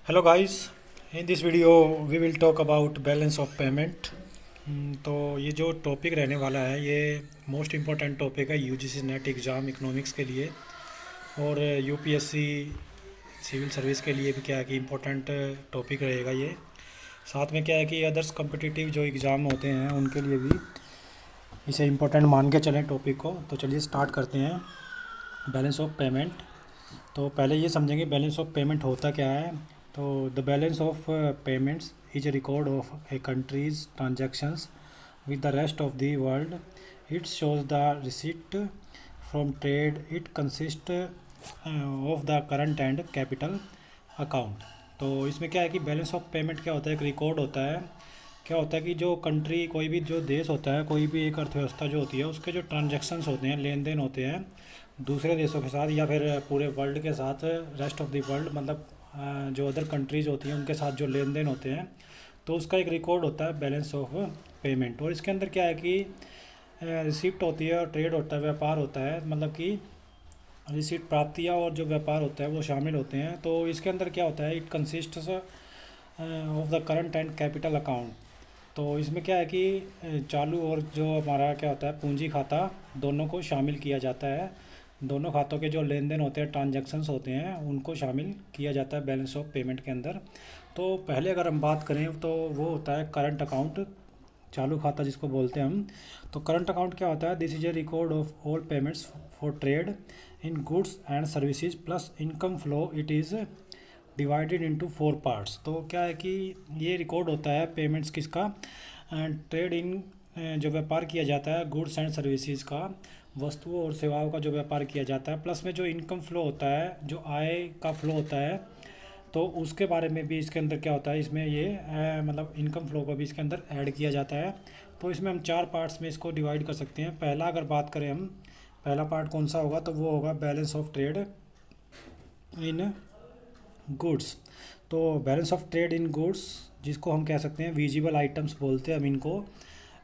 Hello guys, in this video we will talk about balance of payment. तो ये जो topic रहने वाला है ये मोस्ट इम्पॉर्टेंट टॉपिक है यूजीसी नेट एग्ज़ाम इकोनॉमिक्स के लिए और यूपीएससी सिविल सर्विस के लिए भी क्या है कि इम्पोर्टेंट टॉपिक रहेगा ये। साथ में क्या है कि अदर्स कॉम्पिटिटिव जो एग्ज़ाम होते हैं उनके लिए भी इसे इम्पोर्टेंट मान के चलें टॉपिक को। तो चलिए स्टार्ट करते हैं। बैलेंस ऑफ पेमेंट, तो पहले ये समझेंगे बैलेंस ऑफ पेमेंट होता क्या है। तो the balance of payments is a record of A countries transactions with the rest of the world. It shows the receipt from trade. It consists of the current and capital account. तो इसमें क्या है कि balance of payment क्या होता है, एक record होता है। क्या होता है कि जो कंट्री, कोई भी जो देश होता है, कोई भी एक अर्थव्यवस्था जो होती है, उसके जो ट्रांजैक्शंस होते हैं, लेन देन होते हैं दूसरे देशों के साथ या फिर पूरे वर्ल्ड के साथ, रेस्ट ऑफ द वर्ल्ड मतलब जो अदर कंट्रीज़ होती हैं उनके साथ जो लेन देन होते हैं, तो उसका एक रिकॉर्ड होता है बैलेंस ऑफ पेमेंट। और इसके अंदर क्या है कि रिसिप्ट होती है और ट्रेड होता है, व्यापार होता है, मतलब कि रिसिप्ट प्राप्तियाँ और जो व्यापार होता है वो शामिल होते हैं। तो इसके अंदर क्या होता है, it consists of the current and capital account. तो इसमें क्या है कि चालू और जो हमारा क्या होता है पूंजी खाता, दोनों को शामिल किया जाता है। दोनों खातों के जो लेन देन होते हैं, ट्रांजैक्शंस होते हैं, उनको शामिल किया जाता है बैलेंस ऑफ पेमेंट के अंदर। तो पहले अगर हम बात करें तो वो होता है करंट अकाउंट, चालू खाता जिसको बोलते हैं हम। तो करंट अकाउंट क्या होता है, this is a record of all payments for trade in goods and services plus income flow. It is divided into 4 parts. तो क्या है कि ये रिकॉर्ड होता है पेमेंट्स किसका, ट्रेड इन जो व्यापार किया जाता है, गुड्स एंड सर्विसेज का, वस्तुओं और सेवाओं का जो व्यापार किया जाता है, प्लस में जो इनकम फ्लो होता है, जो आय का फ्लो होता है, तो उसके बारे में भी इसके अंदर क्या होता है, इसमें ये मतलब इनकम फ्लो को भी इसके अंदर ऐड किया जाता है। तो इसमें हम 4 पार्ट्स में इसको डिवाइड कर सकते हैं। पहला अगर बात करें हम, पहला पार्ट कौन सा होगा, तो वो होगा balance of trade in goods. तो balance of trade in goods, जिसको हम कह सकते हैं विजिबल आइटम्स बोलते हैं हम इनको।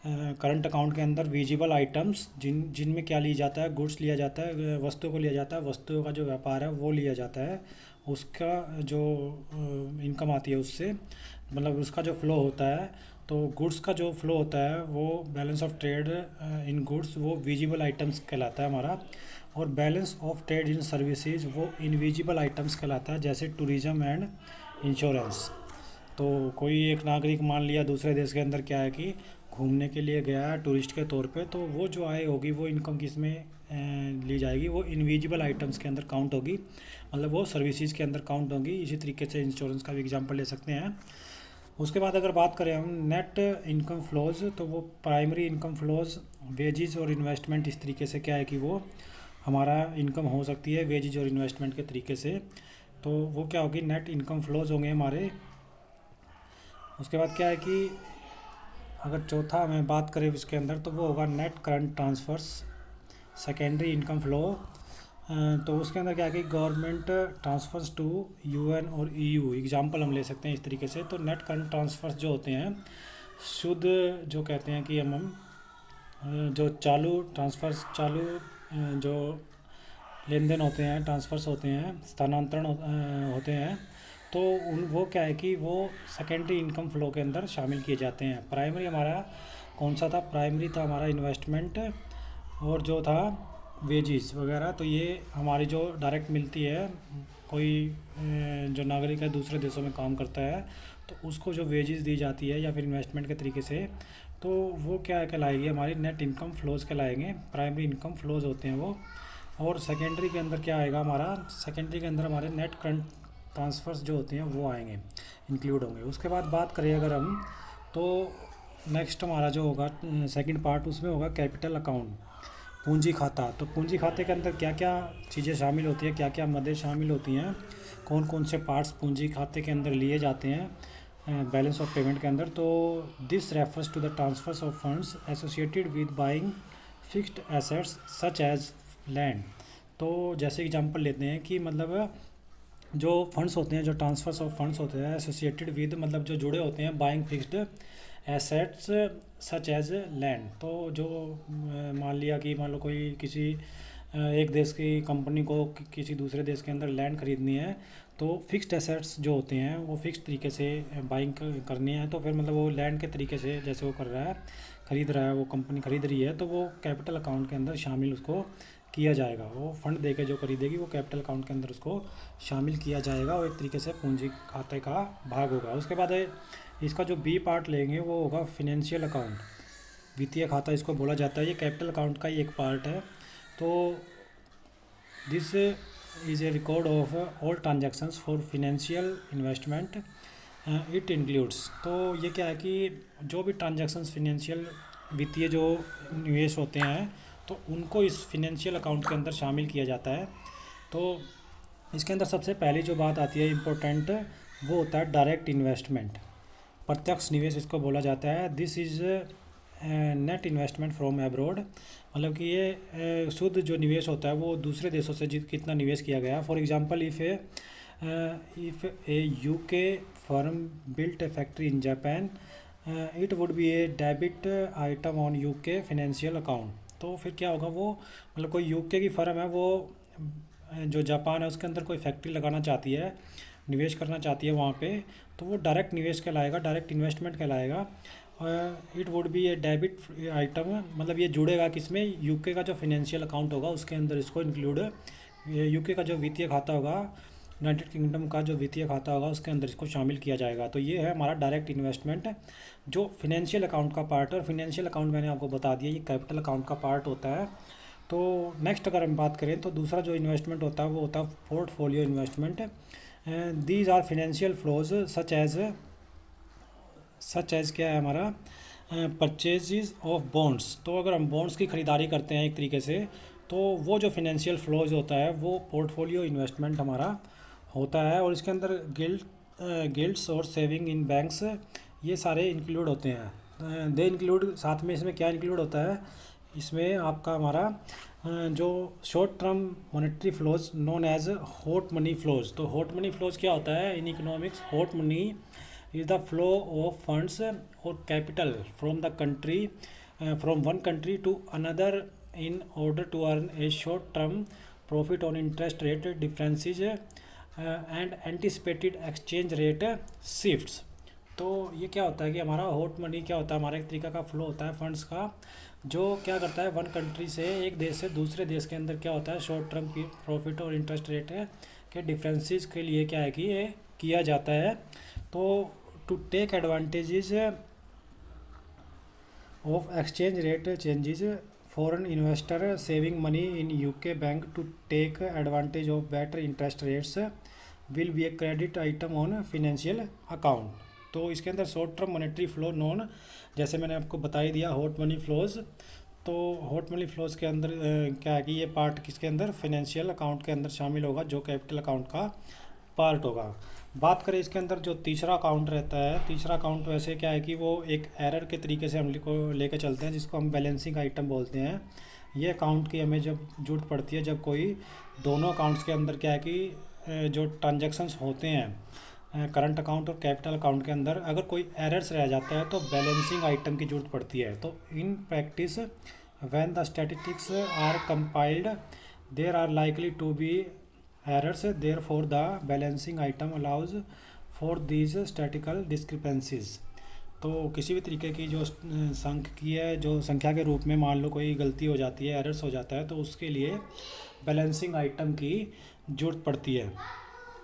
करंट अकाउंट के अंदर विजिबल आइटम्स जिनमें क्या लिया जाता है, गुड्स लिया जाता है, वस्तुओं को लिया जाता है, वस्तुओं का जो व्यापार है वो लिया जाता है, उसका जो इनकम आती है उससे, मतलब उसका जो फ्लो होता है। तो गुड्स का जो फ्लो होता है वो balance of trade in goods, वो विजिबल आइटम्स कहलाता है हमारा। और balance of trade in services वो इनविजिबल आइटम्स कहलाता है, जैसे टूरिज़्म एंड इंश्योरेंस। तो कोई एक नागरिक मान लिया दूसरे देश के अंदर क्या है कि घूमने के लिए गया है टूरिस्ट के तौर पे, तो वो जो आय होगी वो इनकम किस में ली जाएगी, वो इनविजिबल आइटम्स के अंदर काउंट होगी, मतलब वो सर्विसेज के अंदर काउंट होगी। इसी तरीके से इंश्योरेंस का भी एग्जांपल ले सकते हैं। उसके बाद अगर बात करें हम नेट इनकम फ्लोज, तो वो प्राइमरी इनकम फ्लोज, वेजेस और इन्वेस्टमेंट, इस तरीके से क्या है कि वो हमारा इनकम हो सकती है वेजेज और इन्वेस्टमेंट के तरीके से। तो वो क्या होगी, नेट इनकम फ्लोज होंगे हमारे। उसके बाद क्या है कि अगर चौथा हमें बात करें इसके अंदर, तो वो होगा net current transfers, secondary income flow. तो उसके अंदर क्या है कि गवर्नमेंट ट्रांसफ़र्स टू यूएन और ईयू, एग्जांपल हम ले सकते हैं इस तरीके से। तो नेट करंट ट्रांसफ़र्स जो होते हैं, शुद्ध जो कहते हैं कि हम जो चालू ट्रांसफ़र्स, चालू जो लेन देन होते हैं, ट्रांसफ़र्स होते हैं, स्थानांतरण होते हैं, तो उन वो क्या है कि वो सेकेंडरी इनकम फ्लो के अंदर शामिल किए जाते हैं। प्राइमरी हमारा कौन सा था, प्राइमरी था हमारा इन्वेस्टमेंट और जो था वेजेस वगैरह। तो ये हमारी जो डायरेक्ट मिलती है, कोई जो नागरिक है दूसरे देशों में काम करता है, तो उसको जो वेजेस दी जाती है या फिर इन्वेस्टमेंट के तरीके से, तो वो क्या कहलाएगी, हमारी नेट इनकम फ्लोज कहलाएंगे। प्राइमरी इनकम फ्लोज होते हैं वो। और सेकेंडरी के अंदर क्या आएगा हमारा, सेकेंडरी के अंदर हमारे नेट करंट ट्रांसफ़र्स जो होते हैं वो आएंगे, इंक्लूड होंगे। उसके बाद बात करें अगर हम, तो नेक्स्ट हमारा जो होगा सेकंड पार्ट, उसमें होगा कैपिटल अकाउंट, पूंजी खाता। तो पूंजी खाते के अंदर क्या क्या चीज़ें शामिल होती हैं, क्या क्या मदें शामिल होती हैं, कौन कौन से पार्ट्स पूंजी खाते के अंदर लिए जाते हैं बैलेंस ऑफ पेमेंट के अंदर। तो this refers to the transfers of funds associated with buying fixed assets such as land. तो जैसे एग्जांपल लेते हैं कि मतलब जो फंड्स होते हैं, जो ट्रांसफर्स ऑफ फंड्स होते हैं एसोसिएटेड विद, मतलब जो जुड़े होते हैं buying fixed assets such as land. तो जो मान लिया कि मान लो कोई किसी एक देश की कंपनी को किसी दूसरे देश के अंदर लैंड खरीदनी है, तो फिक्स्ड एसेट्स जो होते हैं वो फिक्स तरीके से बाइंग करनी है, तो फिर मतलब वो लैंड के तरीके से जैसे वो कर रहा है, ख़रीद रहा है, वो कंपनी ख़रीद रही है, तो वो कैपिटल अकाउंट के अंदर शामिल उसको किया जाएगा। वो फंड दे के जो खरीदेगी वो कैपिटल अकाउंट के अंदर उसको शामिल किया जाएगा और एक तरीके से पूंजी खाते का भाग होगा। उसके बाद इसका जो बी पार्ट लेंगे वो होगा फिनेंशियल अकाउंट, वित्तीय खाता इसको बोला जाता है। ये कैपिटल अकाउंट का ही एक पार्ट है। तो this is a record of all transactions for financial investment it includes. तो ये क्या है कि जो भी ट्रांजैक्शंस फिनेंशियल वित्तीय जो निवेश होते हैं तो उनको इस फिनेंशियल अकाउंट के अंदर शामिल किया जाता है। तो इसके अंदर सबसे पहली जो बात आती है इम्पोर्टेंट, वो होता है डायरेक्ट इन्वेस्टमेंट, प्रत्यक्ष निवेश इसको बोला जाता है। This is net investment from abroad, मतलब कि ये शुद्ध जो निवेश होता है वो दूसरे देशों से कितना निवेश किया गया। For example, if A UK firm built A factory in Japan, it would be A debit item on UK financial account. तो फिर क्या होगा, वो मतलब कोई यूके की फर्म है, वो जो जापान है उसके अंदर कोई फैक्ट्री लगाना चाहती है, निवेश करना चाहती है वहाँ पे, तो वो डायरेक्ट निवेश कहलाएगा, डायरेक्ट इन्वेस्टमेंट कहलाएगा। It would be A debit item, मतलब ये जुड़ेगा किसमें, यूके का जो फिनेंशियल अकाउंट होगा उसके अंदर इसको इंक्लूड, यूके का जो वित्तीय खाता होगा, यूनाइटेड किंगडम का जो वित्तीय खाता होगा उसके अंदर इसको शामिल किया जाएगा। तो ये है हमारा डायरेक्ट इन्वेस्टमेंट जो फिनेंशियल अकाउंट का पार्ट है। और फिनेंशियल अकाउंट मैंने आपको बता दिया, ये कैपिटल अकाउंट का पार्ट होता है। तो नेक्स्ट अगर हम बात करें तो दूसरा जो इन्वेस्टमेंट होता है वो होता है portfolio investment. These are financial flows such as क्या है हमारा, परचेजेज ऑफ बॉन्ड्स। तो अगर हम बॉन्ड्स की ख़रीदारी करते हैं एक तरीके से, तो वो जो फिनेंशियल फ्लोज होता है वो पोर्टफोलियो इन्वेस्टमेंट हमारा होता है। और इसके अंदर गिल्ड्स और सेविंग इन बैंक्स ये सारे इंक्लूड होते हैं। दे इंक्लूड, साथ में इसमें क्या इंक्लूड होता है, इसमें आपका हमारा जो short term monetary flows known as hot money flows. तो हॉट मनी फ्लोज क्या होता है in economics, hot money is the flow of funds or capital from the country from one country to another in order to earn a short term profit on interest rate differences and anticipated exchange rate shifts। तो ये क्या होता है कि हमारा hot money क्या होता है, हमारा एक तरीका का फ्लो होता है फंड्स का, जो क्या करता है वन कंट्री से, एक देश से दूसरे देश के अंदर क्या होता है शॉर्ट टर्म की प्रॉफिट और इंटरेस्ट रेट के डिफरेंसेस के लिए क्या है कि ये किया जाता है। तो to take advantages of exchange rate changes, foreign investor saving money in UK bank to take advantage of better interest rates will be a credit item on financial account। तो इसके अंदर short term monetary flow non, जैसे मैंने आपको बता ही दिया hot money flows. तो hot money flows के अंदर क्या है कि ये पार्ट किसके अंदर, फिनेंशियल अकाउंट के अंदर शामिल होगा, जो कैपिटल अकाउंट का पार्ट होगा। बात करें इसके अंदर जो तीसरा अकाउंट रहता है, तीसरा अकाउंट वैसे क्या है कि वो एक एरर के तरीके से हम को लेकर चलते हैं, जिसको हम बैलेंसिंग आइटम बोलते हैं। ये अकाउंट की हमें जब जरूरत पड़ती है, जब कोई दोनों अकाउंट्स के अंदर क्या है कि जो ट्रांजैक्शंस होते हैं करंट अकाउंट और कैपिटल अकाउंट के अंदर, अगर कोई एरर्स रह जाता है तो बैलेंसिंग आइटम की जरूरत पड़ती है। तो in practice when the statistics are compiled there are likely to be errors, therefore the balancing item allows for these statistical discrepancies। तो किसी भी तरीके की जो सांख्यिकीय जो संख्या के रूप में मान लो कोई गलती हो जाती है, एरर्स हो जाता है, तो उसके लिए बैलेंसिंग आइटम की जरूरत पड़ती है।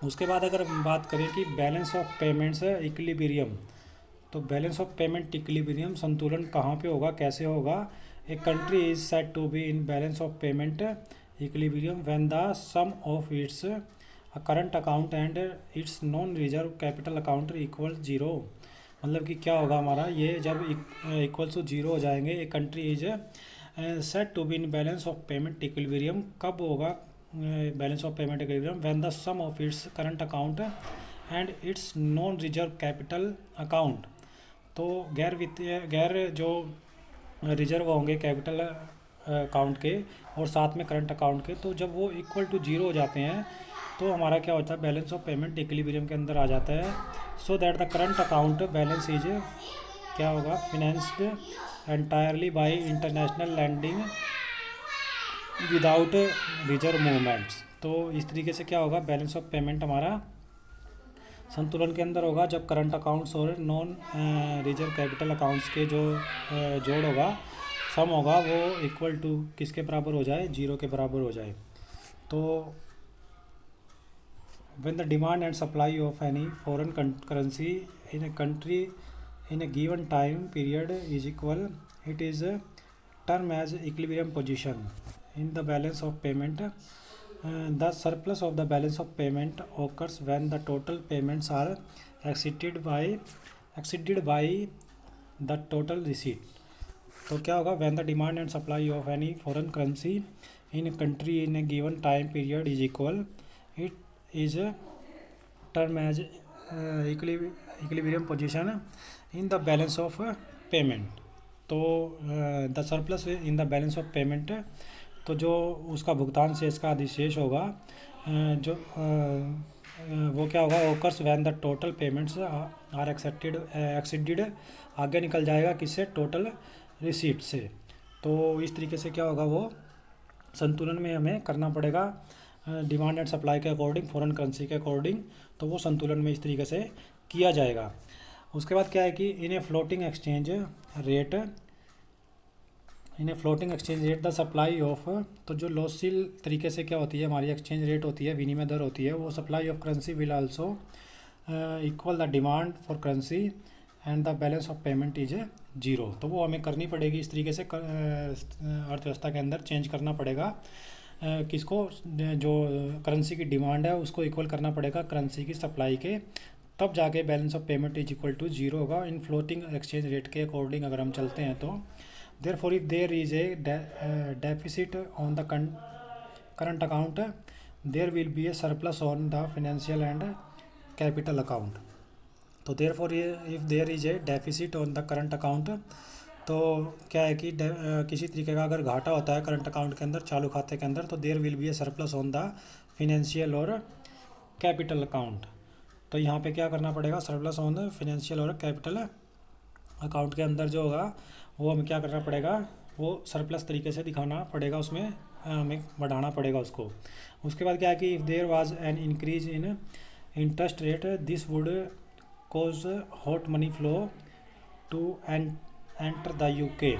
उसके बाद अगर हम बात करें कि बैलेंस ऑफ पेमेंट्स इक्विलिब्रियम, तो बैलेंस ऑफ पेमेंट इक्विलिब्रियम संतुलन कहाँ पे होगा, कैसे होगा। A country is said to be in balance of payment equilibrium when the sum of its current account and its non reserve capital account equal 0। मतलब कि क्या होगा हमारा, ये जब इक्वल्स टू जीरो हो जाएंगे, एक country is set to be in balance of payment equilibrium. कब होगा balance of payment equilibrium, when the sum of its current account and its non reserve capital account. तो गैर जो रिजर्व होंगे capital account के और साथ में करंट अकाउंट के, तो जब वो इक्वल टू जीरो हो जाते हैं तो हमारा क्या होता है, बैलेंस ऑफ पेमेंट इक्विलिब्रियम के अंदर आ जाता है। So that the current account balance is क्या होगा, financed entirely by international lending without reserve movements. तो इस तरीके से क्या होगा, बैलेंस ऑफ पेमेंट हमारा संतुलन के अंदर होगा जब करंट अकाउंट्स और नॉन रिजर्व कैपिटल अकाउंट्स के जो जोड़ होगा, सम होगा, वो इक्वल टू किसके बराबर हो जाए, जीरो के बराबर हो जाए। तो when the demand and supply of any foreign currency in a country in a given time period is equal, it is termed as equilibrium position in the balance of payment. The surplus of the balance of payment occurs when the total payments are exceeded by the total receipt. तो क्या होगा, when the demand and supply of any foreign currency in a country in a given time period is equal, it is termed as equilibrium position in the balance of payment. तो the surplus in the balance of payment, तो जो उसका भुगतान शेष का अधिशेष होगा, जो वो क्या होगा, occurs when the total payments are exceeded, आगे निकल जाएगा किससे, टोटल रिसीट से। तो इस तरीके से क्या होगा, वो संतुलन में हमें करना पड़ेगा डिमांड एंड सप्लाई के अकॉर्डिंग, फॉरेन करेंसी के अकॉर्डिंग, तो वो संतुलन में इस तरीके से किया जाएगा। उसके बाद क्या है कि in a floating exchange rate the supply of, तो जो लॉसिल तरीके से क्या होती है, हमारी एक्सचेंज रेट होती है, विनिमय दर होती है, वो supply of currency will also equal the demand for currency and the balance of payment is zero. तो वो हमें करनी पड़ेगी इस तरीके से, अर्थव्यवस्था के अंदर चेंज करना पड़ेगा किसको, जो करेंसी की डिमांड है उसको इक्वल करना पड़ेगा करेंसी की सप्लाई के, तब जाके balance of payment is equal to zero होगा इन फ्लोटिंग एक्सचेंज रेट के अकॉर्डिंग अगर हम चलते हैं तो। Therefore if there is a deficit on the current account, there will be a surplus on the financial and capital account. तो therefore if there is a deficit on the current account, तो क्या है कि किसी तरीके का अगर घाटा होता है करंट अकाउंट के अंदर, चालू खाते के अंदर, तो there will be a surplus on the financial और कैपिटल अकाउंट। तो यहाँ पे क्या करना पड़ेगा, सरप्लस ऑन द फिनेंशियल और कैपिटल अकाउंट के अंदर जो होगा वो हमें क्या करना पड़ेगा, वो सरप्लस तरीके से दिखाना पड़ेगा, उसमें हमें बढ़ाना पड़ेगा उसको। उसके बाद क्या है कि if there was an increase in interest rate, this would cause hot money flow to enter the UK.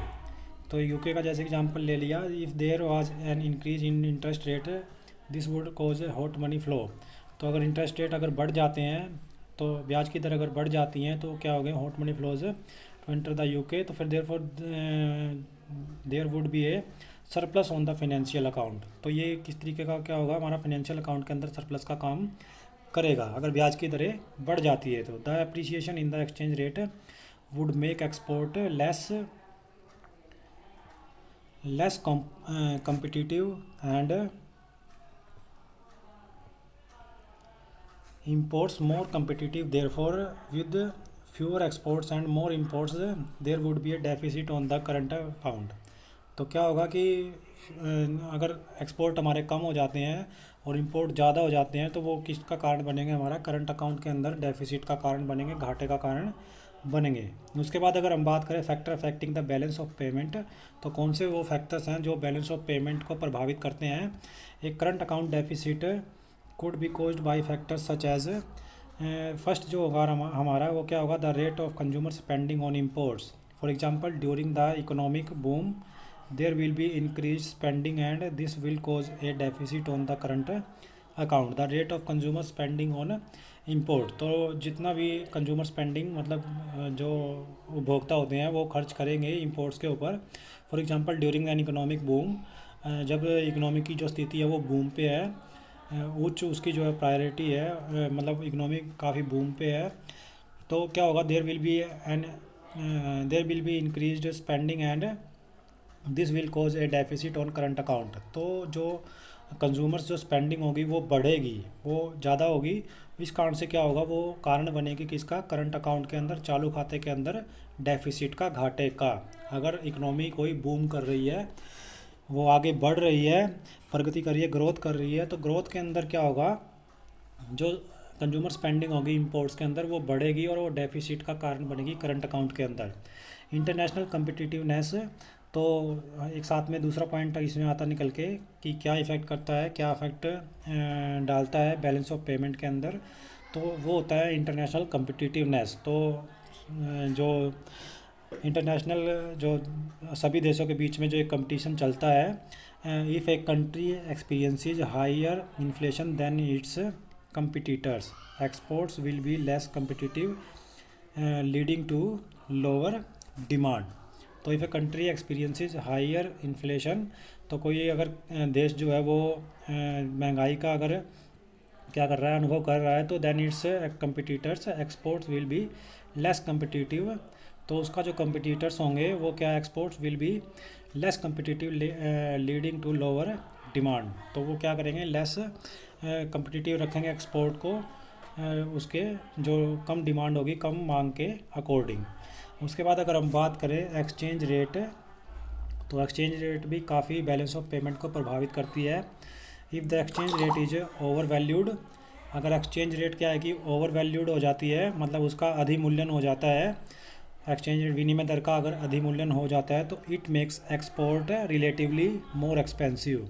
तो यूके का जैसे एग्जांपल ले लिया, if there was an increase in interest rate, this would cause hot money flow. तो अगर interest rate अगर बढ़ जाते हैं, तो ब्याज की दर अगर बढ़ जाती हैं, तो क्या हो गए, hot money flows to enter the UK. तो फिर there would be a surplus on the financial account. तो ये किस तरीके का क्या होगा, हमारा फाइनेंशियल अकाउंट के अंदर सरप्लस का काम करेगा अगर ब्याज की दरें बढ़ जाती है। तो the appreciation in the exchange rate would make export less competitive and imports more competitive. Therefore, with fewer exports and more imports, there would be a deficit on the current account. तो क्या होगा कि अगर export हमारे कम हो जाते हैं और इंपोर्ट ज़्यादा हो जाते हैं, तो वो किसका कारण बनेंगे, हमारा करंट अकाउंट के अंदर डेफिसिट का कारण बनेंगे, घाटे का कारण बनेंगे। उसके बाद अगर हम बात करें factor affecting the balance of payment, तो कौन से वो फैक्टर्स हैं जो बैलेंस ऑफ पेमेंट को प्रभावित करते हैं। एक current account deficit could be caused by factors such as, first जो होगा हमारा वो क्या होगा, the rate of consumer spending on imports. For example during the economic boom there will be increase spending and this will cause a deficit on the current account. The rate of consumer spending on import, तो जितना भी consumer spending मतलब जो उपभोक्ता होते हैं वो खर्च करेंगे इंपोर्ट्स के ऊपर। For example during an economic boom, जब इकोनॉमी की जो स्थिति है वो बूम पे है, उच्च उसकी जो है प्रायोरिटी है, मतलब इकोनॉमी काफ़ी बूम पे है, तो क्या होगा, there will be increased spending and this will cause a deficit on current account. तो जो कंज्यूमर्स जो स्पेंडिंग होगी वो बढ़ेगी, वो ज़्यादा होगी, इस कारण से क्या होगा, वो कारण बनेगी किसका, करंट अकाउंट के अंदर, चालू खाते के अंदर डेफिसिट का, घाटे का। अगर इकोनॉमी कोई बूम कर रही है, वो आगे बढ़ रही है, प्रगति कर रही है, ग्रोथ कर रही है, तो ग्रोथ के अंदर क्या होगा, जो कंज्यूमर स्पेंडिंग होगी इंपोर्ट्स के अंदर वो बढ़ेगी और वो डेफिसिट का कारण बनेगी करंट अकाउंट के अंदर। इंटरनेशनल कम्पिटिटिवनेस, तो एक साथ में दूसरा पॉइंट इसमें आता निकल के कि क्या इफ़ेक्ट करता है, क्या इफ़ेक्ट डालता है बैलेंस ऑफ पेमेंट के अंदर। तो वो होता है इंटरनेशनल कम्पिटिटिवनेस। तो जो इंटरनेशनल जो सभी देशों के बीच में जो एक कंपटीशन चलता है, if a country experiences higher inflation than its competitors exports will be less competitive, leading to lower demand। तो if a country experiences higher inflation, तो कोई अगर देश जो है वो महंगाई का अगर क्या कर रहा है, अनुभव कर रहा है, तो then its competitors exports will be less competitive. तो उसका जो कंपिटिटर्स होंगे वो क्या, exports will be less competitive, leading to lower demand. तो वो क्या करेंगे, लेस कम्पिटिटिव रखेंगे एक्सपोर्ट को, उसके जो कम डिमांड होगी, कम मांग के अकॉर्डिंग। उसके बाद अगर हम बात करें एक्सचेंज रेट, तो एक्सचेंज रेट भी काफ़ी बैलेंस ऑफ पेमेंट को प्रभावित करती है। If the exchange rate is over valued, अगर एक्सचेंज रेट क्या है कि ओवर वैल्यूड हो जाती है, मतलब उसका अधिमूल्यन हो जाता है, एक्सचेंज रेट विनिमय दर का अगर अधिमूल्यन हो जाता है, तो it makes export relatively more expensive.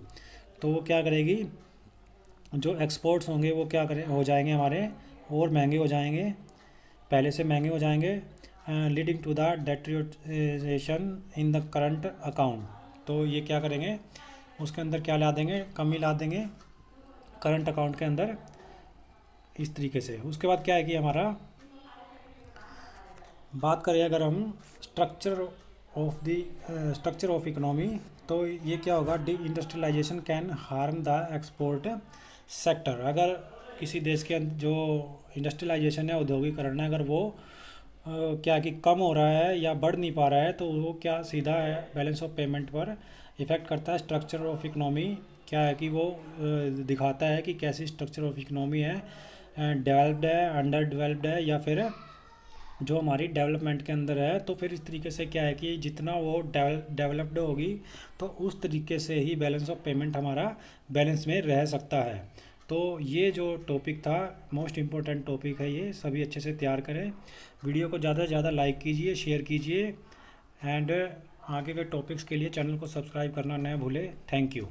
तो वो क्या करेगी, जो एक्सपोर्ट्स होंगे वो क्या करें, हो जाएंगे हमारे और महंगे हो जाएंगे, पहले से महंगे हो जाएंगे, leading to the deterioration in the current account. तो ये क्या करेंगे, उसके अंदर क्या ला देंगे, कमी ला देंगे करंट अकाउंट के अंदर, इस तरीके से। उसके बाद क्या है कि हमारा बात करें अगर हम स्ट्रक्चर ऑफ इकोनॉमी, तो ये क्या होगा, deindustrialisation can harm the export sector. अगर किसी देश के जो इंडस्ट्रियलाइजेशन है, औद्योगिकरण है, अगर वो क्या कि कम हो रहा है या बढ़ नहीं पा रहा है, तो वो क्या सीधा बैलेंस ऑफ पेमेंट पर इफ़ेक्ट करता है। स्ट्रक्चर ऑफ इकोनॉमी क्या है कि वो दिखाता है कि कैसी स्ट्रक्चर ऑफ इकोनॉमी है, डेवलप्ड है, अंडर डेवलप्ड है, या फिर जो हमारी डेवलपमेंट के अंदर है। तो फिर इस तरीके से क्या है कि जितना वो डेवलप्ड होगी, तो उस तरीके से ही बैलेंस ऑफ पेमेंट हमारा बैलेंस में रह सकता है। तो ये जो टॉपिक था, मोस्ट इम्पोर्टेंट टॉपिक है, ये सभी अच्छे से तैयार करें। वीडियो को ज़्यादा से ज़्यादा लाइक कीजिए, शेयर कीजिए, एंड आगे के टॉपिक्स के लिए चैनल को सब्सक्राइब करना न भूलें। Thank you.